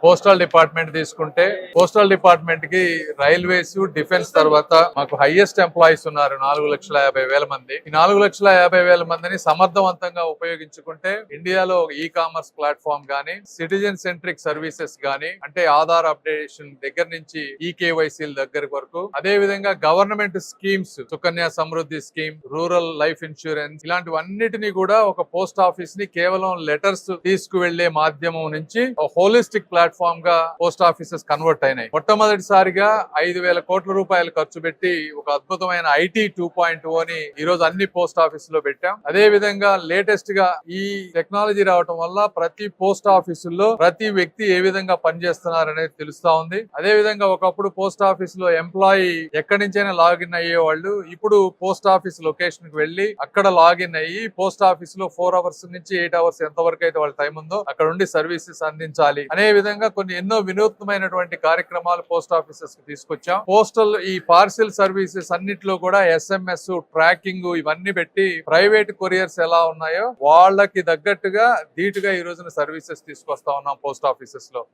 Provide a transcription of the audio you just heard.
Postal department తీసుకుంటే postal department కి railways, defence తర్వాత మాకు హైయెస్ట్ ఎంప్లాయీస్ ఉన్నారు 4,50,000 మంది. ఈ 4,50,000 మందిని సమర్థవంతంగా ఉపయోగించుకుంటే ఇండియాలో ఈ కామర్స్ ప్లాట్ఫామ్ గానీ, సిటిజన్ సెంట్రిక్ సర్వీసెస్ గానీ, అంటే ఆధార్ అప్డేషన్ దగ్గర నుంచి ఈ కేవైసీల దగ్గర వరకు, అదే విధంగా government schemes, Sukanya Samriddhi scheme, rural life insurance, ఇలాంటివన్నిటిని కూడా ఒక పోస్ట్ ఆఫీస్ ని కేవలం లెటర్స్ తీసుకువెళ్లే మాధ్యమం నుంచి హోలిస్టిక్ ప్లాట్ఫామ్ గా పోస్ట్ ఆఫీసెస్ కన్వర్ట్ అయినాయి. మొట్టమొదటిసారిగా 5,000 కోట్ల రూపాయలు ఖర్చు పెట్టి ఒక అద్భుతమైన ఐటీ 2.0 అని ఈ రోజు అన్ని పోస్ట్ ఆఫీస్ లో పెట్టాం. అదే విధంగా లేటెస్ట్ గా ఈ టెక్నాలజీ రావటం వల్ల ప్రతి పోస్ట్ ఆఫీసుల్లో ప్రతి వ్యక్తి ఏ విధంగా పనిచేస్తున్నారు అనేది తెలుస్తా ఉంది. అదే విధంగా ఒకప్పుడు పోస్ట్ ఆఫీస్ లో ఎంప్లాయీ ఎక్కడి నుంచైనా లాగిన్ అయ్యే వాళ్ళు ఇప్పుడు పోస్ట్ ఆఫీస్ లొకేషన్ కి వెళ్లి అక్కడ లాగిన్ అయ్యి పోస్ట్ ఆఫీస్ లో 4 అవర్స్ నుంచి 8 అవర్స్ ఎంత వరకు అయితే వాళ్ళ టైం ఉందో అక్కడ ఉండి సర్వీసెస్ అందించాలి అనే విధంగా కొన్ని ఎన్నో వినూత్నమైనటువంటి కార్యక్రమాలు పోస్ట్ ఆఫీసెస్ కి తీసుకొచ్చాం. పోస్టల్ ఈ పార్సిల్ సర్వీసెస్ అన్నిట్లో కూడా SMS ట్రాకింగ్ ఇవన్నీ పెట్టి ప్రైవేట్ కొరియర్స్ ఎలా ఉన్నాయో వాళ్ళకి తగ్గట్టుగా ధీటుగా ఈ రోజున సర్వీసెస్ తీసుకొస్తా ఉన్నాం పోస్ట్ ఆఫీసెస్ లో.